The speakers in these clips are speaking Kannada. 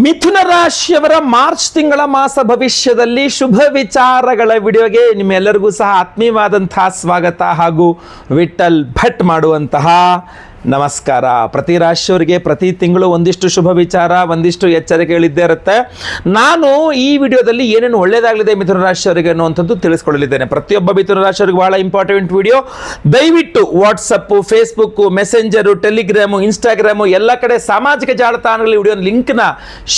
ಮಿಥುನ ರಾಶಿಯವರ ಮಾರ್ಚ್ ತಿಂಗಳ ಮಾಸ ಭವಿಷ್ಯದಲ್ಲಿ ಶುಭ ವಿಚಾರಗಳ ವಿಡಿಯೋಗೆ ನಿಮ್ಮೆಲ್ಲರಿಗೂ ಸಹ ಆತ್ಮೀಯವಾದಂತಹ ಸ್ವಾಗತ ಹಾಗೂ ವಿಠಲ್ ಭಟ್ ಮಾಡುವಂತಹ ನಮಸ್ಕಾರ. ಪ್ರತಿ ರಾಶಿಯವರಿಗೆ ಪ್ರತಿ ತಿಂಗಳು ಒಂದಿಷ್ಟು ಶುಭ ವಿಚಾರ, ಒಂದಿಷ್ಟು ಎಚ್ಚರಿಕೆಗಳಿದ್ದೇ ಇರುತ್ತೆ. ನಾನು ಈ ವಿಡಿಯೋದಲ್ಲಿ ಏನೇನು ಒಳ್ಳೆಯದಾಗಲಿದೆ ಮಿಥುನ ರಾಶಿಯವರಿಗೆ ಅನ್ನುವಂಥದ್ದು ತಿಳಿಸ್ಕೊಳ್ಳಲಿದ್ದೇನೆ. ಪ್ರತಿಯೊಬ್ಬ ಮಿಥುನ ರಾಶಿಯವರಿಗೆ ಬಹಳ ಇಂಪಾರ್ಟೆಂಟ್ ವಿಡಿಯೋ. ದಯವಿಟ್ಟು WhatsApp, Facebook, messenger, Telegram, Instagram ಎಲ್ಲ ಕಡೆ ಸಾಮಾಜಿಕ ಜಾಲತಾಣಗಳಲ್ಲಿ ವಿಡಿಯೋ ಲಿಂಕ್ನ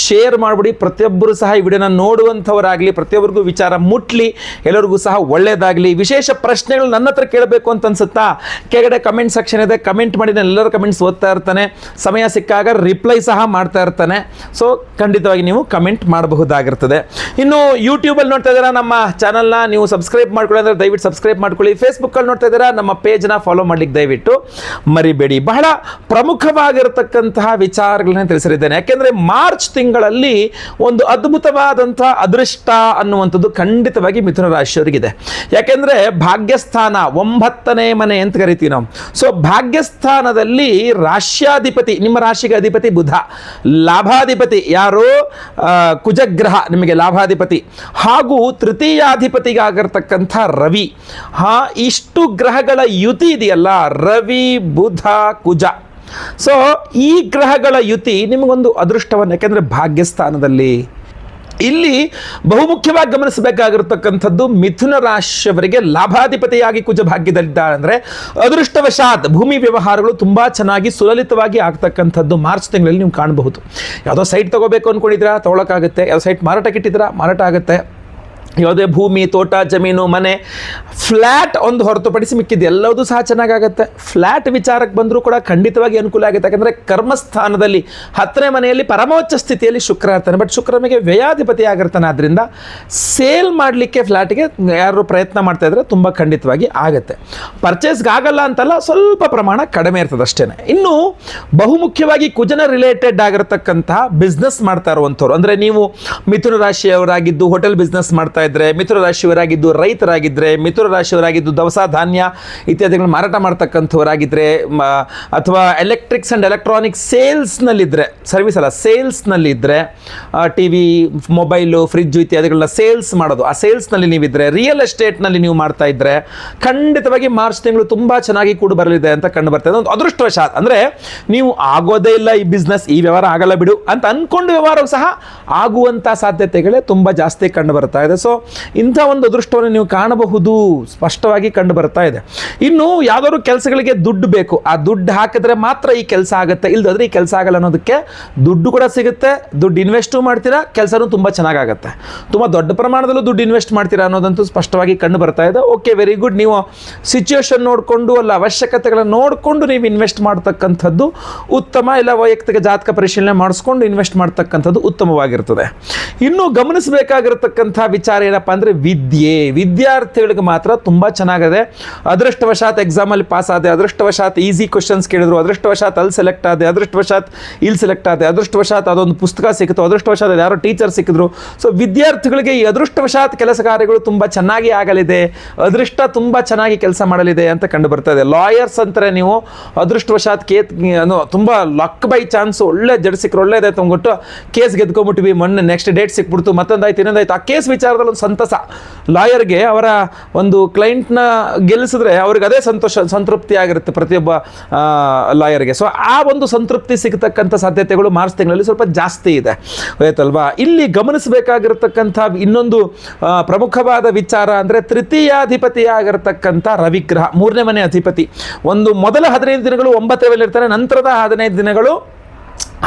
ಶೇರ್ ಮಾಡಿಬಿಡಿ. ಪ್ರತಿಯೊಬ್ಬರು ಸಹ ಈ ವಿಡಿಯೋನ ನೋಡುವಂಥವರಾಗಲಿ, ಪ್ರತಿಯೊಬ್ಬರಿಗೂ ವಿಚಾರ ಮುಟ್ಲಿ, ಎಲ್ಲರಿಗೂ ಸಹ ಒಳ್ಳೆಯದಾಗಲಿ. ವಿಶೇಷ ಪ್ರಶ್ನೆಗಳು ನನ್ನ ಹತ್ರ ಕೇಳಬೇಕು ಅಂತ ಅನ್ಸುತ್ತಾ? ಕೆಳಗಡೆ ಕಮೆಂಟ್ ಸೆಕ್ಷನ್ ಇದೆ, ಕಮೆಂಟ್ ಮಾಡಿ. ಎಲ್ಲರ ಕಮೆಂಟ್ಸ್ ಓದ್ತಾ ಇರ್ತಾನೆ, ಸಮಯ ಸಿಕ್ಕಾಗ ರಿಪ್ಲೈ ಸಹ ಮಾಡ್ತಾ ಇರ್ತಾನೆ. ಸೊ ಖಂಡಿತವಾಗಿ ನೀವು ಕಮೆಂಟ್ ಮಾಡಬಹುದಾಗಿರ್ತದೆ. ಇನ್ನು ಯೂಟ್ಯೂಬಲ್ಲಿ ನೋಡ್ತಾ ಇದ್ದೀರಾ ನಮ್ಮ ಚಾನಲ್ನ, ನೀವು ಸಬ್ಸ್ಕ್ರೈಬ್ ಮಾಡ್ಕೊಳ್ಳಿ ಅಂದರೆ ದಯವಿಟ್ಟು ಸಬ್ಸ್ಕ್ರೈಬ್ ಮಾಡ್ಕೊಳ್ಳಿ. ಫೇಸ್ಬುಕ್ಕಲ್ಲಿ ನೋಡ್ತಾ ಇದ್ದೀರಾ ನಮ್ಮ ಪೇಜ್ನ ಫಾಲೋ ಮಾಡ್ಲಿಕ್ಕೆ ದಯವಿಟ್ಟು ಮರಿಬೇಡಿ. ಬಹಳ ಪ್ರಮುಖವಾಗಿರತಕ್ಕಂತಹ ವಿಚಾರಗಳನ್ನ ತಿಳಿಸಿದ್ದೇನೆ. ಯಾಕೆಂದರೆ ಮಾರ್ಚ್ ತಿಂಗಳಲ್ಲಿ ಒಂದು ಅದ್ಭುತವಾದಂಥ ಅದೃಷ್ಟ ಅನ್ನುವಂಥದ್ದು ಖಂಡಿತವಾಗಿ ಮಿಥುನ ರಾಶಿಯವರಿಗಿದೆ. ಯಾಕೆಂದರೆ ಭಾಗ್ಯಸ್ಥಾನ 9ನೇ ಮನೆ ಅಂತ ಕರಿತೀವಿ ನಾವು. ಸೊ ಭಾಗ್ಯಸ್ಥಾನದಲ್ಲಿ ರಾಶ್ಯಾಧಿಪತಿ, ನಿಮ್ಮ ರಾಶಿಗೆ ಅಧಿಪತಿ ಬುಧ, ಲಾಭಾಧಿಪತಿ ಯಾರು? ಕುಜಗ್ರಹ ನಿಮಗೆ ಲಾಭಾಧಿಪತಿ, ಹಾಗೂ ತೃತೀಯಾಧಿಪತಿಗಾಗಿರ್ತಕ್ಕಂಥ ರವಿ. ಇಷ್ಟು ಗ್ರಹಗಳ ಯುತಿ ಇದೆಯಲ್ಲ, ರವಿ, ಬುಧ, ಕುಜ. ಸೊ ಈ ಗ್ರಹಗಳ ಯುತಿ ನಿಮಗೊಂದು ಅದೃಷ್ಟವನ್ನು, ಯಾಕೆಂದರೆ ಭಾಗ್ಯಸ್ಥಾನದಲ್ಲಿ ಇಲ್ಲಿ ಬಹುಮುಖ್ಯವಾಗಿ ಗಮನಿಸಬೇಕಾಗಿರತಕ್ಕಂಥದ್ದು, ಮಿಥುನ ರಾಶಿಯವರಿಗೆ ಲಾಭಾಧಿಪತಿಯಾಗಿ ಕುಜ ಭಾಗ್ಯದಲ್ಲಿದ್ದಾರೆ ಅಂದರೆ ಅದೃಷ್ಟವಶಾತ್ ಭೂಮಿ ವ್ಯವಹಾರಗಳು ತುಂಬ ಚೆನ್ನಾಗಿ ಸುಲಲಿತವಾಗಿ ಆಗ್ತಕ್ಕಂಥದ್ದು ಮಾರ್ಚ್ ತಿಂಗಳಲ್ಲಿ ನೀವು ಕಾಣಬಹುದು. ಯಾವುದೋ ಸೈಟ್ ತೊಗೋಬೇಕು ಅಂದ್ಕೊಂಡಿದ್ದೀರಾ, ತೊಗೊಳಕ್ಕಾಗುತ್ತೆ. ಯಾವುದೋ ಸೈಟ್ ಮಾರಾಟಕ್ಕೆ ಇಟ್ಟಿದ್ದೀರಾ, ಮಾರಾಟ ಆಗುತ್ತೆ. ಯಾವುದೇ ಭೂಮಿ, ತೋಟ, ಜಮೀನು, ಮನೆ, ಫ್ಲ್ಯಾಟ್ ಒಂದು ಹೊರತುಪಡಿಸಿ ಮಿಕ್ಕಿದ್ದು ಎಲ್ಲವೂ ಸಹ ಚೆನ್ನಾಗಾಗುತ್ತೆ. ಫ್ಲ್ಯಾಟ್ ವಿಚಾರಕ್ಕೆ ಬಂದರೂ ಕೂಡ ಖಂಡಿತವಾಗಿ ಅನುಕೂಲ ಆಗುತ್ತೆ. ಯಾಕಂದರೆ ಕರ್ಮಸ್ಥಾನದಲ್ಲಿ 10ನೇ ಮನೆಯಲ್ಲಿ ಪರಮೋಚ್ಚ ಸ್ಥಿತಿಯಲ್ಲಿ ಶುಕ್ರ ಇರ್ತಾನೆ. ಬಟ್ ಶುಕ್ರ ನಮಗೆ ವ್ಯಯಾಧಿಪತಿ ಆಗಿರ್ತಾನೆ. ಆದ್ದರಿಂದ ಸೇಲ್ ಮಾಡಲಿಕ್ಕೆ ಫ್ಲ್ಯಾಟ್ಗೆ ಯಾರು ಪ್ರಯತ್ನ ಮಾಡ್ತಾ ಇದ್ರೆ ತುಂಬ ಖಂಡಿತವಾಗಿ ಆಗುತ್ತೆ. ಪರ್ಚೇಸ್ಗೆ ಆಗಲ್ಲ ಅಂತಲ್ಲ, ಸ್ವಲ್ಪ ಪ್ರಮಾಣ ಕಡಿಮೆ ಇರ್ತದೆ ಅಷ್ಟೇ. ಇನ್ನು ಬಹುಮುಖ್ಯವಾಗಿ ಕುಜನ ರಿಲೇಟೆಡ್ ಆಗಿರತಕ್ಕಂತಹ ಬಿಸ್ನೆಸ್ ಮಾಡ್ತಾ ಇರುವಂಥವ್ರು, ಅಂದರೆ ನೀವು ಮಿಥುನ ರಾಶಿಯವರಾಗಿದ್ದು ಹೋಟೆಲ್ ಬಿಸ್ನೆಸ್ ಮಾಡ್ತಾ ಇದ್ರೆ, ಮಿಥುನ ರಾಶಿಯವರಾಗಿದ್ದು ರೈತರಾಗಿದ್ದರೆ, ಮಿಥುನ ರಾಶಿಯವರಾಗಿದ್ದು ದವಸ ಧಾನ್ಯ ಇತ್ಯಾದಿಗಳನ್ನು ಮಾರಾಟ ಮಾಡ್ತಕ್ಕಂಥವರಾಗಿದ್ದರೆ, ಅಥವಾ ಎಲೆಕ್ಟ್ರಿಕ್ಸ್ ಆ್ಯಂಡ್ ಎಲೆಕ್ಟ್ರಾನಿಕ್ ಸೇಲ್ಸ್ನಲ್ಲಿದ್ದರೆ, ಸರ್ವಿಸ್ ಅಲ್ಲ ಸೇಲ್ಸ್ನಲ್ಲಿದ್ದರೆ, ಟಿ ವಿ, ಮೊಬೈಲು, ಫ್ರಿಜ್ಜು ಇತ್ಯಾದಿಗಳನ್ನ ಸೇಲ್ಸ್ ಮಾಡೋದು, ಆ ಸೇಲ್ಸ್ನಲ್ಲಿ ನೀವಿದ್ದರೆ, ರಿಯಲ್ ಎಸ್ಟೇಟ್ನಲ್ಲಿ ನೀವು ಮಾಡ್ತಾ ಇದ್ದರೆ ಖಂಡಿತವಾಗಿ ಮಾರ್ಚ್ ತಿಂಗಳು ತುಂಬ ಚೆನ್ನಾಗಿ ಕೂಡ ಬರಲಿದೆ ಅಂತ ಕಂಡು ಬರ್ತದೆ. ಒಂದು ಅದೃಷ್ಟವಶಾತ್, ಅಂದರೆ ನೀವು ಆಗೋದೇ ಇಲ್ಲ ಈ ಬಿಸ್ನೆಸ್, ಈ ವ್ಯವಹಾರ ಆಗಲ್ಲ ಬಿಡು ಅಂತ ಅಂದ್ಕೊಂಡು ವ್ಯವಹಾರವು ಸಹ ಆಗುವಂಥ ಸಾಧ್ಯತೆಗಳೇ ತುಂಬ ಜಾಸ್ತಿ ಕಂಡು ಬರ್ತಾ ಇದೆ. ಸೊ ಇಂಥ ಒಂದು ಅದೃಷ್ಟವನ್ನು ನೀವು ಕಾಣಬಹುದು, ಸ್ಪಷ್ಟವಾಗಿ ಕಂಡು ಬರ್ತಾ ಇದೆ. ಇನ್ನು ಯಾವುದಾದ್ರು ಕೆಲಸಗಳಿಗೆ ದುಡ್ಡು ಬೇಕು, ಆ ದುಡ್ಡು ಹಾಕಿದ್ರೆ ಮಾತ್ರ ಈ ಕೆಲಸ ಆಗುತ್ತೆ, ಇಲ್ಲದಾದ್ರೆ ಈ ಕೆಲಸ ಆಗಲ್ಲ ಅನ್ನೋದಕ್ಕೆ ದುಡ್ಡು ಕೂಡ ಸಿಗುತ್ತೆ. ದುಡ್ಡು ಇನ್ವೆಸ್ಟು ಮಾಡ್ತೀರಾ, ಕೆಲಸನೂ ತುಂಬ ಚೆನ್ನಾಗಾಗುತ್ತೆ. ತುಂಬ ದೊಡ್ಡ ಪ್ರಮಾಣದಲ್ಲೂ ದುಡ್ಡು ಇನ್ವೆಸ್ಟ್ ಮಾಡ್ತೀರಾ ಅನ್ನೋದಂತೂ ಸ್ಪಷ್ಟವಾಗಿ ಕಂಡು ಬರ್ತಾ ಇದೆ. Okay, very good. ನೀವು ಸಿಚುವೇಶನ್ ನೋಡಿಕೊಂಡು, ಅಲ್ಲ ಅವಶ್ಯಕತೆಗಳನ್ನು ನೋಡಿಕೊಂಡು ನೀವು ಇನ್ವೆಸ್ಟ್ ಮಾಡ್ತಕ್ಕಂಥದ್ದು ಉತ್ತಮ. ಇಲ್ಲ ವೈಯಕ್ತಿಕ ಜಾತಕ ಪರಿಶೀಲನೆ ಮಾಡಿಸ್ಕೊಂಡು ಇನ್ವೆಸ್ಟ್ ಮಾಡ್ತಕ್ಕಂಥದ್ದು ಉತ್ತಮವಾಗಿರ್ತದೆ. ಇನ್ನು ಗಮನಿಸಬೇಕಾಗಿರತಕ್ಕಂಥ ವಿಚಾರ ಏನಪ್ಪ ಅಂದರೆ ವಿದ್ಯಾರ್ಥಿಗಳಿಗೆ ಮಾತ್ರ ತುಂಬ ಚೆನ್ನಾಗಿದೆ. ಅದೃಷ್ಟವಶಾತ್ ಎಕ್ಸಾಮಲ್ಲಿ ಪಾಸ್ ಆದೆ, ಅದೃಷ್ಟವಶಾತ್ ಈಸಿ ಕ್ವಶನ್ಸ್ ಕೇಳಿದ್ರು, ಅದೃಷ್ಟವಶಾತ್ ಅಲ್ಲಿ ಸೆಲೆಕ್ಟ್ ಆದೆ, ಅದೃಷ್ಟವಶಾತ್ ಇಲ್ಲಿ ಸೆಲೆಕ್ಟ್ ಆದೆ, ಅದೃಷ್ಟವಶಾತ್ ಅದೊಂದು ಪುಸ್ತಕ ಸಿಕ್ಕಿತು, ಅದೃಷ್ಟವಶಾತ್ ಯಾರೋ ಟೀಚರ್ ಸಿಕ್ಕಿದ್ರು. ಸೊ ವಿದ್ಯಾರ್ಥಿಗಳಿಗೆ ಈ ಅದೃಷ್ಟವಶಾತ್ ಕೆಲಸ ಕಾರ್ಯಗಳು ತುಂಬ ಚೆನ್ನಾಗಿ ಆಗಲಿದೆ, ಅದೃಷ್ಟ ತುಂಬ ಚೆನ್ನಾಗಿ ಕೆಲಸ ಮಾಡಲಿದೆ ಅಂತ ಕಂಡು ಬರ್ತಾ ಇದೆ. ಲಾಯರ್ಸ್ ಅಂತಾರೆ ನೀವು, ಅದೃಷ್ಟವಶಾತ್ ತುಂಬ ಲಕ್ ಬೈ ಚಾನ್ಸ್ ಒಳ್ಳೆ ಜಡ್ ಸಿಕ್ಕರು, ಒಳ್ಳೆಯದೇ ತಂದ್ಬಿಟ್ಟು ಕೇಸ್ ಗೆದ್ಕೊಂಡ್ಬಿಟ್ವಿ, ಮೊನ್ನೆ ನೆಕ್ಸ್ಟ್ ಡೇಟ್ ಸಿಕ್ಬಿಡ್ತು, ಮತ್ತೊಂದಾಯ್ತು ಇನ್ನೊಂದಾಯ್ತು. ಆ ಕೇಸ್ ವಿಚಾರದಲ್ಲಿ ಒಂದು ಸಂತಸ ಲಾಯರ್ಗೆ, ಅವರ ಒಂದು ಕ್ಲೈಂಟ್ನ ಗೆಲ್ಲಿಸಿದ್ರೆ ಅವ್ರಿಗೆ ಅದೇ ಸಂತೃಪ್ತಿ ಆಗಿರುತ್ತೆ ಪ್ರತಿಯೊಬ್ಬ ಲಾಯರ್ಗೆ. ಸೊ ಆ ಒಂದು ಸಂತೃಪ್ತಿ ಸಿಗತಕ್ಕಂಥ ಸಾಧ್ಯತೆಗಳು ಮಾರ್ಚ್ ತಿಂಗಳಲ್ಲಿ ಸ್ವಲ್ಪ ಜಾಸ್ತಿ ಇದೆ, ಆಯ್ತಲ್ವಾ? ಇಲ್ಲಿ ಗಮನಿಸಬೇಕಾಗಿರತಕ್ಕಂಥ ಇನ್ನೊಂದು ಪ್ರಮುಖವಾದ ವಿಚಾರ ಅಂದರೆ ತೃತೀಯಾಧಿಪತಿ ಆಗಿರತಕ್ಕಂಥ ರವಿಗ್ರಹ, 3ನೇ ಮನೆ ಅಧಿಪತಿ. ಒಂದು ಮೊದಲ 15 ದಿನಗಳು 9ನೇ ಮನೆಯಲ್ಲಿ ಇರ್ತಾನೆ, ನಂತರದ 15 ದಿನಗಳು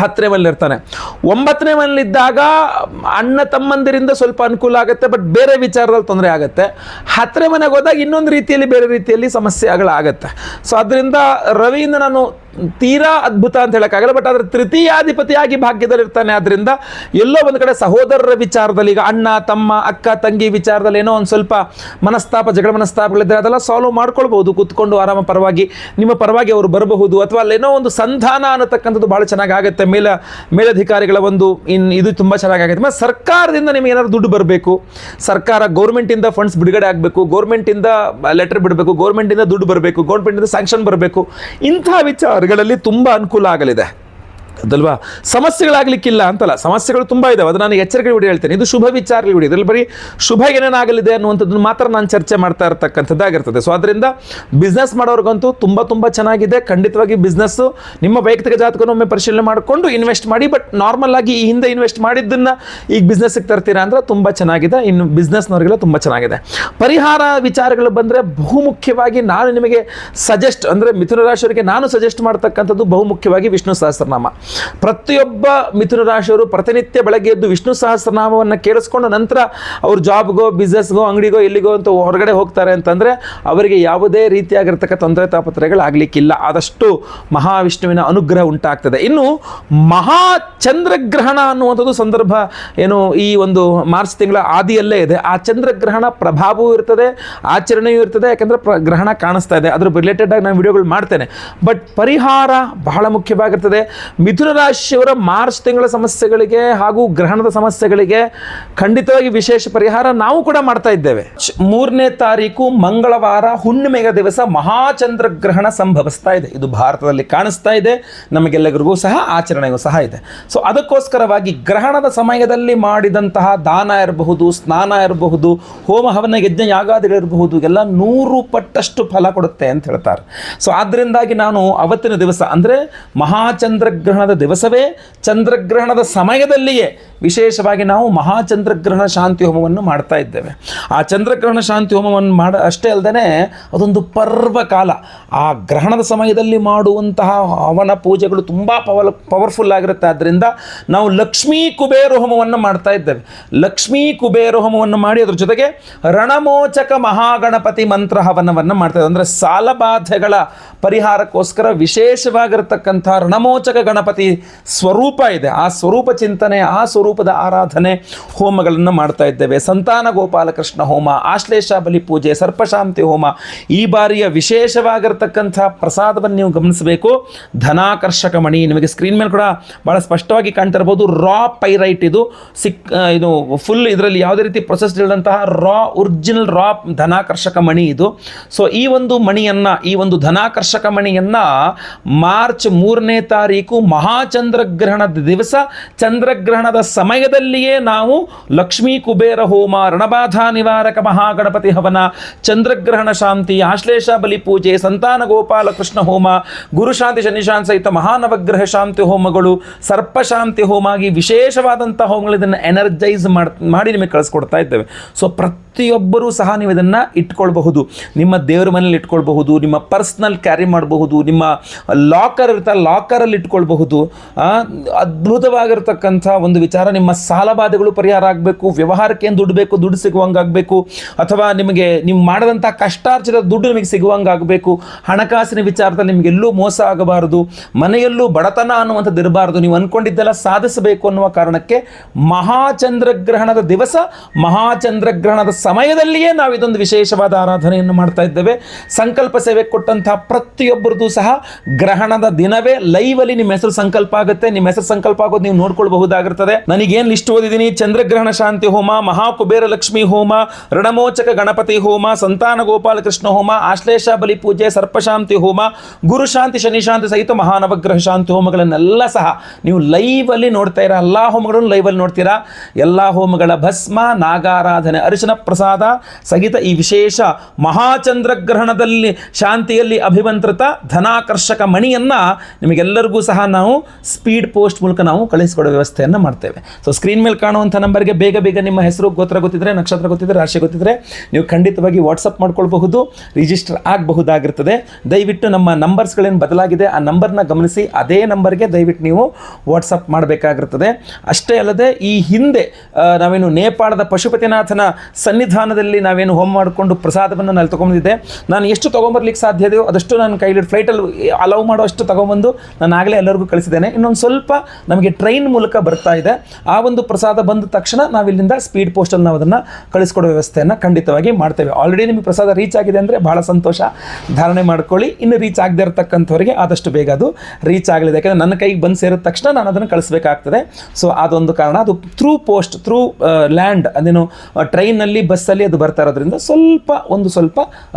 10ನೇ ಮನೆಯಲ್ಲಿರ್ತಾನೆ. 9ನೇ ಮನೆಯಲ್ಲಿದ್ದಾಗ ಅಣ್ಣ ತಮ್ಮಂದಿರಿಂದ ಸ್ವಲ್ಪ ಅನುಕೂಲ ಆಗುತ್ತೆ, ಬಟ್ ಬೇರೆ ವಿಚಾರದಲ್ಲಿ ತೊಂದರೆ ಆಗುತ್ತೆ. 10ನೇ ಮನೆಗೆ ಹೋದಾಗ ಇನ್ನೊಂದು ರೀತಿಯಲ್ಲಿ, ಬೇರೆ ರೀತಿಯಲ್ಲಿ ಸಮಸ್ಯೆಗಳಾಗತ್ತೆ. ಸೊ ಅದರಿಂದ ರವಿಯಿಂದ ನಾನು ತೀರಾ ಅದ್ಭುತ ಅಂತ ಹೇಳೋಕ್ಕಾಗಲ್ಲ, ಬಟ್ ಆದರೆ ತೃತೀಯಾಧಿಪತಿಯಾಗಿ ಭಾಗ್ಯದಲ್ಲಿರ್ತಾನೆ. ಆದ್ದರಿಂದ ಎಲ್ಲೋ ಒಂದು ಕಡೆ ಸಹೋದರರ ವಿಚಾರದಲ್ಲಿ, ಈಗ ಅಣ್ಣ ತಮ್ಮ ಅಕ್ಕ ತಂಗಿ ವಿಚಾರದಲ್ಲಿ ಏನೋ ಒಂದು ಸ್ವಲ್ಪ ಜಗಳ ಮನಸ್ತಾಪಗಳಿದ್ದರೆ ಅದೆಲ್ಲ ಸಾಲ್ವ್ ಮಾಡ್ಕೊಳ್ಬಹುದು, ಕೂತ್ಕೊಂಡು ಆರಾಮ ಪರವಾಗಿ ನಿಮ್ಮ ಪರವಾಗಿ ಅವರು ಬರಬಹುದು. ಅಥವಾ ಅಲ್ಲೇನೋ ಒಂದು ಸಂಧಾನ ಅನ್ನತಕ್ಕಂಥದ್ದು ಭಾಳ ಚೆನ್ನಾಗಾಗುತ್ತೆ. ಮೇಲಧಿಕಾರಿಗಳ ಒಂದು ಇದು ತುಂಬ ಚೆನ್ನಾಗಾಗುತ್ತೆ. ಮತ್ತು ಸರ್ಕಾರದಿಂದ ನಿಮಗೆ ಏನಾದ್ರು ದುಡ್ಡು ಬರಬೇಕು, ಸರ್ಕಾರ ಗೌರ್ಮೆಂಟಿಂದ ಫಂಡ್ಸ್ ಬಿಡುಗಡೆ ಆಗಬೇಕು, ಗೌರ್ಮೆಂಟಿಂದ ಲೆಟರ್ ಬಿಡಬೇಕು, ಗೌರ್ಮೆಂಟಿಂದ ದುಡ್ಡು ಬರಬೇಕು, ಗೌರ್ಮೆಂಟಿಂದ ಸ್ಯಾಂಕ್ಷನ್ ಬರಬೇಕು, ಇಂಥ ವಿಚಾರಗಳಲ್ಲಿ ತುಂಬ ಅನುಕೂಲ ಆಗಲಿದೆ. ಅದಲ್ವಾ. ಸಮಸ್ಯೆಗಳಾಗಲಿಕ್ಕಿಲ್ಲ ಅಂತಲ್ಲ, ಸಮಸ್ಯೆಗಳು ತುಂಬ ಇದಾವೆ, ಅದು ನಾನು ಎಚ್ಚರಿಕೆ ವಿಡಿಯೋ ಹೇಳ್ತೇನೆ. ಇದು ಶುಭ ವಿಚಾರಗಳ ವಿಡಿಯೋ, ಇದರಲ್ಲಿ ಬರೀ ಶುಭ ಏನೇನಾಗಲಿದೆ ಅನ್ನುವಂಥದ್ದನ್ನು ಮಾತ್ರ ನಾನು ಚರ್ಚೆ ಮಾಡ್ತಾ ಇರತಕ್ಕಂಥದ್ದಾಗಿರ್ತದೆ. ಸೊ ಅದರಿಂದ ಬಿಸ್ನೆಸ್ ಮಾಡೋರ್ಗಂತೂ ತುಂಬ ಚೆನ್ನಾಗಿದೆ. ಖಂಡಿತವಾಗಿ ಬಿಸ್ನೆಸ್ಸು ನಿಮ್ಮ ವೈಯಕ್ತಿಕ ಜಾತಕವನ್ನು ಒಮ್ಮೆ ಪರಿಶೀಲನೆ ಮಾಡಿಕೊಂಡು ಇನ್ವೆಸ್ಟ್ ಮಾಡಿ. ಬಟ್ ನಾರ್ಮಲ್ ಆಗಿ ಈ ಹಿಂದೆ ಇನ್ವೆಸ್ಟ್ ಮಾಡಿದ್ದನ್ನು ಈಗ ಬಿಸ್ನೆಸ್ಗೆ ತರ್ತೀರಾ ಅಂದರೆ ತುಂಬ ಚೆನ್ನಾಗಿದೆ. ಇನ್ನು ಬಿಸ್ನೆಸ್ನವರಿಗೆಲ್ಲ ತುಂಬ ಚೆನ್ನಾಗಿದೆ. ಪರಿಹಾರ ವಿಚಾರಗಳು ಬಂದರೆ ಬಹುಮುಖ್ಯವಾಗಿ ನಾನು ನಿಮಗೆ ಸಜೆಸ್ಟ್ ಅಂದರೆ ಮಿಥುನ ರಾಶಿಯವರಿಗೆ ನಾನು ಸಜೆಸ್ಟ್ ಮಾಡ್ತಕ್ಕಂಥದ್ದು ಬಹುಮುಖ್ಯವಾಗಿ ವಿಷ್ಣು ಸಹಸ್ರನಾಮ. ಪ್ರತಿಯೊಬ್ಬ ಮಿಥುನ ರಾಶಿಯವರು ಪ್ರತಿನಿತ್ಯ ಬೆಳಗ್ಗೆ ಎದ್ದು ವಿಷ್ಣು ಸಹಸ್ರನಾಮವನ್ನು ಕೇಳಿಸ್ಕೊಂಡು ನಂತರ ಅವ್ರು ಜಾಬ್ಗೋ ಬಿಸ್ನೆಸ್ಗೋ ಅಂಗಡಿಗೋ ಎಲ್ಲಿಗೋ ಅಂತ ಹೊರಗಡೆ ಹೋಗ್ತಾರೆ ಅಂತಂದರೆ ಅವರಿಗೆ ಯಾವುದೇ ರೀತಿಯಾಗಿರ್ತಕ್ಕ ತೊಂದರೆ ತಾಪತ್ರಯಗಳಾಗಲಿಕ್ಕಿಲ್ಲ. ಆದಷ್ಟು ಮಹಾವಿಷ್ಣುವಿನ ಅನುಗ್ರಹ ಉಂಟಾಗ್ತದೆ. ಇನ್ನು ಮಹಾ ಚಂದ್ರಗ್ರಹಣ ಅನ್ನುವಂಥದ್ದು ಸಂದರ್ಭ ಏನು ಈ ಒಂದು ಮಾರ್ಚ್ ತಿಂಗಳ ಆದಿಯಲ್ಲೇ ಇದೆ. ಆ ಚಂದ್ರಗ್ರಹಣ ಪ್ರಭಾವವೂ ಇರ್ತದೆ, ಆಚರಣೆಯೂ ಇರ್ತದೆ. ಯಾಕೆಂದರೆ ಗ್ರಹಣ ಕಾಣಿಸ್ತಾ ಇದೆ, ಅದ್ರ ರಿಲೇಟೆಡ್ ಆಗಿ ನಾನು ವಿಡಿಯೋಗಳು ಮಾಡ್ತೇನೆ. ಬಟ್ ಪರಿಹಾರ ಬಹಳ ಮುಖ್ಯವಾಗಿರ್ತದೆ. ಮಿಥುನ ರಾಶಿಯವರ ಮಾರ್ಚ್ ತಿಂಗಳ ಸಮಸ್ಯೆಗಳಿಗೆ ಹಾಗೂ ಗ್ರಹಣದ ಸಮಸ್ಯೆಗಳಿಗೆ ಖಂಡಿತವಾಗಿ ವಿಶೇಷ ಪರಿಹಾರ ನಾವು ಕೂಡ ಮಾಡ್ತಾ ಇದ್ದೇವೆ. 3ನೇ ತಾರೀಕು ಮಂಗಳವಾರ ಹುಣ್ಣಿಮೆಯ ದಿವಸ ಮಹಾಚಂದ್ರಗ್ರಹಣ ಸಂಭವಿಸ್ತಾ ಇದೆ. ಇದು ಭಾರತದಲ್ಲಿ ಕಾಣಿಸ್ತಾ ಇದೆ, ನಮಗೆಲ್ಲರಿಗೂ ಸಹ ಆಚರಣೆಗೂ ಸಹ ಇದೆ. ಸೊ ಅದಕ್ಕೋಸ್ಕರವಾಗಿ ಗ್ರಹಣದ ಸಮಯದಲ್ಲಿ ಮಾಡಿದಂತಹ ದಾನ ಇರಬಹುದು, ಸ್ನಾನ ಇರಬಹುದು, ಹೋಮ ಹವನ ಯಜ್ಞ ಯಾಗಾದಿಗಳಿರಬಹುದು, ಎಲ್ಲ 100 ಪಟ್ಟಷ್ಟು ಫಲ ಕೊಡುತ್ತೆ ಅಂತ ಹೇಳ್ತಾರೆ. ಸೊ ಆದ್ದರಿಂದಾಗಿ ನಾನು ಅವತ್ತಿನ ದಿವಸ ಅಂದರೆ ಮಹಾಚಂದ್ರಗ್ರಹಣದ ದಿವಸವೇ ಚಂದ್ರಗ್ರಹಣದ ಸಮಯದಲ್ಲಿಯೇ ವಿಶೇಷವಾಗಿ ನಾವು ಮಹಾಚಂದ್ರಗ್ರಹಣ ಶಾಂತಿ ಹೋಮವನ್ನು ಮಾಡ್ತಾ ಇದ್ದೇವೆ. ಆ ಚಂದ್ರಗ್ರಹಣ ಶಾಂತಿ ಹೋಮವನ್ನು ಅಷ್ಟೇ ಅಲ್ಲದೆ ಅದೊಂದು ಪರ್ವಕಾಲ. ಆ ಗ್ರಹಣದ ಸಮಯದಲ್ಲಿ ಮಾಡುವಂತಹ ಹವನ ಪೂಜೆಗಳು ತುಂಬ ಪವರ್ಫುಲ್ ಆಗಿರುತ್ತೆ. ಆದ್ದರಿಂದ ನಾವು ಲಕ್ಷ್ಮೀ ಕುಬೇರ ಹೋಮವನ್ನು ಮಾಡ್ತಾ ಇದ್ದೇವೆ. ಲಕ್ಷ್ಮೀ ಕುಬೇರ ಹೋಮವನ್ನು ಮಾಡಿ ಅದ್ರ ಜೊತೆಗೆ ರಣಮೋಚಕ ಮಹಾಗಣಪತಿ ಮಂತ್ರ ಹವನವನ್ನು ಮಾಡ್ತಾ ಇದ್ದೇವೆ. ಅಂದರೆ ಸಾಲಬಾಧೆಗಳ ಪರಿಹಾರಕ್ಕೋಸ್ಕರ ವಿಶೇಷವಾಗಿರತಕ್ಕಂಥ ರಣಮೋಚಕ ಗಣಪತಿ ಸ್ವರೂಪ ಇದೆ. ಆ ಸ್ವರೂಪ ಚಿಂತನೆ, ಆ ಸ್ವರೂಪದ ಆರಾಧನೆ ಹೋಮಗಳನ್ನು ಮಾಡ್ತಾ ಇದ್ದೇವೆ. ಸಂತಾನ ಗೋಪಾಲಕೃಷ್ಣ ಹೋಮ, ಆಶ್ಲೇಷ ಬಲಿ ಪೂಜೆ, ಸರ್ಪಶಾಂತಿ ಹೋಮ. ಈ ಬಾರಿಯ ವಿಶೇಷವಾಗಿರತಕ್ಕಂಥ ಪ್ರಸಾದವನ್ನು ನೀವು ಗಮನಿಸಬೇಕು. ಧನಾಕರ್ಷಕ ಮಣಿ ನಿಮಗೆ ಸ್ಕ್ರೀನ್ ಮೇಲೆ ಕೂಡ ಭಾಳ ಸ್ಪಷ್ಟವಾಗಿ ಕಾಣ್ತಿರ್ಬೋದು. ರಾ ಪೈರೈಟ್ ಇದು ಇದು ಫುಲ್ ಇದರಲ್ಲಿ ಯಾವುದೇ ರೀತಿ ಪ್ರೊಸೆಸ್ ಇಲ್ಲದಂತಹ ಒರಿಜಿನಲ್ ರಾ ಧನಾಕರ್ಷಕ ಮಣಿ ಇದು. ಸೊ ಈ ಒಂದು ಮಣಿಯನ್ನು, ಈ ಒಂದು ಧನಾಕರ್ಷಕ ಮಣಿಯನ್ನು ಮಾರ್ಚ್ 3ನೇ ತಾರೀಕು ಮಹಾಚಂದ್ರಗ್ರಹಣದ ದಿವಸ ಚಂದ್ರಗ್ರಹಣದ ಸಮಯದಲ್ಲಿಯೇ ನಾವು ಲಕ್ಷ್ಮೀ ಕುಬೇರ ಹೋಮ, ರಣಬಾಧಾ ನಿವಾರಕ ಮಹಾಗಣಪತಿ ಹವನ, ಚಂದ್ರಗ್ರಹಣ ಶಾಂತಿ, ಆಶ್ಲೇಷ ಬಲಿ ಪೂಜೆ, ಸಂತಾನ ಗೋಪಾಲ ಕೃಷ್ಣ ಹೋಮ, ಗುರುಶಾಂತಿ ಶನಿಶಾಂತಿ ಸಹಿತ ಮಹಾನವಗ್ರಹ ಶಾಂತಿ ಹೋಮಗಳು, ಸರ್ಪಶಾಂತಿ ಹೋಮ ಆಗಿ ವಿಶೇಷವಾದಂಥ ಹೋಮಗಳು ಇದನ್ನು ಎನರ್ಜೈಸ್ ಮಾಡಿ ನಿಮಗೆ ಕಳಿಸ್ಕೊಡ್ತಾ ಇದ್ದೇವೆ. ಸೊ ಪ್ರತಿಯೊಬ್ಬರೂ ಸಹ ನೀವು ಇದನ್ನು ಇಟ್ಕೊಳ್ಬಹುದು. ನಿಮ್ಮ ದೇವರ ಮನೇಲಿ ಇಟ್ಕೊಳ್ಬಹುದು, ನಿಮ್ಮ ಪರ್ಸ್ನಲ್ ಕ್ಯಾರಿ ಮಾಡಬಹುದು, ನಿಮ್ಮ ಲಾಕರ್ ಇರ್ತಾ ಲಾಕರಲ್ಲಿ ಇಟ್ಕೊಳ್ಬಹುದು. ಅದ್ಭುತವಾಗಿರ್ತಕ್ಕಂಥ ಒಂದು ವಿಚಾರ. ನಿಮ್ಮ ಸಾಲಬಾಧೆಗಳು ಪರಿಹಾರ ಆಗಬೇಕು, ವ್ಯವಹಾರಕ್ಕೆ ಏನು ದುಡ್ಡು ಬೇಕು ದುಡ್ಡು ಸಿಗುವಂಗಾಗಬೇಕು, ಅಥವಾ ನಿಮಗೆ ನೀವು ಮಾಡಿದಂಥ ಕಷ್ಟಾರ್ಜಿತ ದುಡ್ಡು ನಿಮಗೆ ಸಿಗುವಂಗಾಗಬೇಕು, ಹಣಕಾಸಿನ ವಿಚಾರದಲ್ಲಿ ನಿಮಗೆಲ್ಲೂ ಮೋಸ ಆಗಬಾರದು, ಮನೆಯಲ್ಲೂ ಬಡತನ ಅನ್ನುವಂಥದ್ದು ಇರಬಾರದು, ನೀವು ಅಂದ್ಕೊಂಡಿದ್ದೆಲ್ಲ ಸಾಧಿಸಬೇಕು ಅನ್ನುವ ಕಾರಣಕ್ಕೆ ಮಹಾಚಂದ್ರಗ್ರಹಣದ ದಿವಸ ಮಹಾಚಂದ್ರಗ್ರಹಣದ ಸಮಯದಲ್ಲಿಯೇ ನಾವು ಇದೊಂದು ವಿಶೇಷವಾದ ಆರಾಧನೆಯನ್ನು ಮಾಡ್ತಾ ಇದ್ದೇವೆ. ಸಂಕಲ್ಪ ಸೇವೆ ಕೊಟ್ಟಂತಹ ಪ್ರತಿಯೊಬ್ಬರದು ಸಹ ಗ್ರಹಣದ ದಿನವೇ ಲೈವಲ್ಲಿ ನಿಮ್ಮ ಹೆಸರು ಸಂಕಲ್ಪ ಆಗುತ್ತೆ. ನಿಮ್ಮ ಹೆಸರು ಸಂಕಲ್ಪ ಆಗೋದು ನೀವು ನೋಡ್ಕೊಳ್ಬಹುದಾಗಿರ್ತದೆ. ನನಗೇನು ಲಿಸ್ಟ್ ಓದಿದ್ದೀನಿ: ಚಂದ್ರಗ್ರಹಣ ಶಾಂತಿ ಹೋಮ, ಮಹಾಕುಬೇರ ಲಕ್ಷ್ಮಿ ಹೋಮ, ರಣಮೋಚಕ ಗಣಪತಿ ಹೋಮ, ಸಂತಾನ ಗೋಪಾಲ ಕೃಷ್ಣ ಹೋಮ, ಆಶ್ಲೇಷ ಬಲಿ ಪೂಜೆ, ಸರ್ಪಶಾಂತಿ ಹೋಮ, ಗುರುಶಾಂತಿ ಶನಿಶಾಂತಿ ಸಹಿತ ಮಹಾನವಗ್ರಹ ಶಾಂತಿ ಹೋಮಗಳನ್ನೆಲ್ಲ ಸಹ ನೀವು ಲೈವಲ್ಲಿ ನೋಡ್ತಾ ಇರಾ. ಎಲ್ಲ ಹೋಮಗಳನ್ನು ಲೈವಲ್ಲಿ ನೋಡ್ತೀರಾ. ಎಲ್ಲ ಹೋಮಗಳ ಭಸ್ಮ, ನಾಗಾರಾಧನೆ, ಅರಿಶಿನ ಪ್ರಸಾದ ಸಹಿತ ಈ ವಿಶೇಷ ಮಹಾಚಂದ್ರಗ್ರಹಣದಲ್ಲಿ ಶಾಂತಿಯಲ್ಲಿ ಅಭಿಮಂತ್ರಿತ ಧನಾಕರ್ಷಕ ಮಣಿಯನ್ನು ನಿಮಗೆಲ್ಲರಿಗೂ ಸಹ ನಾವು ಸ್ಪೀಡ್ ಪೋಸ್ಟ್ ಮೂಲಕ ನಾವು ಕಳಿಸಿಕೊಡೋ ವ್ಯವಸ್ಥೆಯನ್ನು ಮಾಡ್ತೇವೆ. ಸೊ ಸ್ಕ್ರೀನ್ ಮೇಲೆ ಕಾಣುವಂಥ ನಂಬರ್ಗೆ ಬೇಗ ನಿಮ್ಮ ಹೆಸರು, ಗೋತ್ರ ಗೊತ್ತಿದ್ರೆ, ನಕ್ಷತ್ರ ಗೊತ್ತಿದ್ರೆ, ರಾಶಿ ಗೊತ್ತಿದ್ರೆ ನೀವು ಖಂಡಿತವಾಗಿ ವಾಟ್ಸಪ್ ಮಾಡ್ಕೊಳ್ಬಹುದು, ರಿಜಿಸ್ಟರ್ ಆಗಬಹುದಾಗಿರ್ತದೆ. ದಯವಿಟ್ಟು ನಮ್ಮ ನಂಬರ್ಸ್ಗಳೇನು ಬದಲಾಗಿದೆ ಆ ನಂಬರ್ನ ಗಮನಿಸಿ ಅದೇ ನಂಬರ್ಗೆ ದಯವಿಟ್ಟು ನೀವು ವಾಟ್ಸಪ್ ಮಾಡಬೇಕಾಗಿರ್ತದೆ. ಅಷ್ಟೇ ಅಲ್ಲದೆ ಈ ಹಿಂದೆ ನಾವೇನು ನೇಪಾಳದ ಪಶುಪತಿನಾಥನ ಸನ್ನಿಧಾನದಲ್ಲಿ ನಾವೇನು ಹೋಮ ಮಾಡಿಕೊಂಡು ಪ್ರಸಾದವನ್ನು ನಾನು ತೊಗೊಂಡಿದ್ದೆ. ನಾನು ಎಷ್ಟು ತೊಗೊಂಬರ್ಲಿಕ್ಕೆ ಸಾಧ್ಯ ಇದೆಯೋ ಅದಷ್ಟು ನಾನು ಕೈಲಿ ಫ್ಲೈಟಲ್ಲಿ ಅಲೌ ಮಾಡೋ ಅಷ್ಟು ತೊಗೊಂಬಂದು ನಾನು ಆಗಲೇ ಎಲ್ಲರಿಗೂ ಕಳಿಸಿದ್ದೇನೆ. ಇನ್ನೊಂದು ಸ್ವಲ್ಪ ನಮಗೆ ಟ್ರೈನ್ ಮೂಲಕ ಬರ್ತಾ ಇದೆ. ಆ ಒಂದು ಪ್ರಸಾದ ಬಂದ ತಕ್ಷಣ ನಾವಿಲ್ಲಿಂದ ಸ್ಪೀಡ್ ಪೋಸ್ಟಲ್ಲಿ ನಾವು ಅದನ್ನು ಕಳಿಸ್ಕೊಡೋ ವ್ಯವಸ್ಥೆಯನ್ನು ಖಂಡಿತವಾಗಿ ಮಾಡ್ತೇವೆ. ಆಲ್ರೆಡಿ ನಿಮಗೆ ಪ್ರಸಾದ ರೀಚ್ ಆಗಿದೆ ಅಂದರೆ ಬಹಳ ಸಂತೋಷ, ಧಾರಣೆ ಮಾಡ್ಕೊಳ್ಳಿ. ಇನ್ನು ರೀಚ್ ಆಗದೆ ಇರತಕ್ಕಂಥವರಿಗೆ ಆದಷ್ಟು ಬೇಗ ಅದು ರೀಚ್ ಆಗಲಿದೆ. ಯಾಕಂದರೆ ನನ್ನ ಕೈಗೆ ಬಂದು ಸೇರಿದ ತಕ್ಷಣ ನಾನು ಅದನ್ನು ಕಳಿಸ್ಬೇಕಾಗ್ತದೆ. ಸೊ ಅದೊಂದು ಕಾರಣ. ಅದು ಥ್ರೂ ಪೋಸ್ಟ್, ಥ್ರೂ ಲ್ಯಾಂಡ್, ಅದೇನು ಟ್ರೈನಲ್ಲಿ ಬಸ್ಸಲ್ಲಿ ಅದು ಬರ್ತಾ ಇರೋದ್ರಿಂದ ಸ್ವಲ್ಪ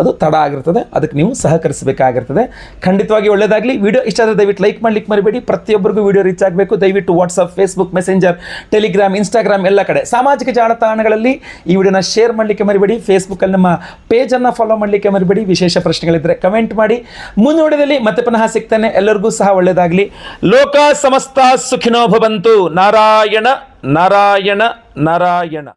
ಅದು ತಡ ಆಗಿರ್ತದೆ. ಅದಕ್ಕೆ ನೀವು ಸಹಕರಿಸಬೇಕಾಗಿರ್ತದೆ. ಖಂಡಿತವಾಗಿ ಒಳ್ಳೆಯದಾಗಲಿ. ವಿಡಿಯೋ ಇಷ್ಟ ಆದರೆ ದಯವಿಟ್ಟು ಲೈಕ್ ಮಾಡಲಿಕ್ಕೆ ಮರಿಬೇಡಿ. ಪ್ರತಿಯೊಬ್ಬರಿಗೂ ವಿಡಿಯೋ ರೀಚ್ ಆಗಬೇಕು. ದಯವಿಟ್ಟು WhatsApp, Facebook, messenger, Telegram, Instagram ಎಲ್ಲ ಕಡೆ ಸಾಮಾಜಿಕ ಜಾಲತಾಣಗಳಲ್ಲಿ ಈ ವಿಡಿಯೋನ ಶೇರ್ ಮಾಡಲಿಕ್ಕೆ ಮರಿಬೇಡಿ. ಫೇಸ್ಬುಕ್ಕಲ್ಲಿ ನಮ್ಮ ಪೇಜನ್ನು ಫಾಲೋ ಮಾಡಲಿಕ್ಕೆ ಮರಿಬೇಡಿ. ವಿಶೇಷ ಪ್ರಶ್ನೆಗಳಿದ್ದರೆ ಕಮೆಂಟ್ ಮಾಡಿ. ಮುಂದಿನ ವಿಡಿಯೋದಲ್ಲಿ ಮತ್ತೆ ಪುನಃ ಸಿಗ್ತಾನೆ. ಎಲ್ಲರಿಗೂ ಸಹ ಒಳ್ಳೆಯದಾಗಲಿ. ಲೋಕ ಸಮಸ್ತ ಸುಖಿನೋ ಭವಂತು. ನಾರಾಯಣ ನಾರಾಯಣ ನಾರಾಯಣ.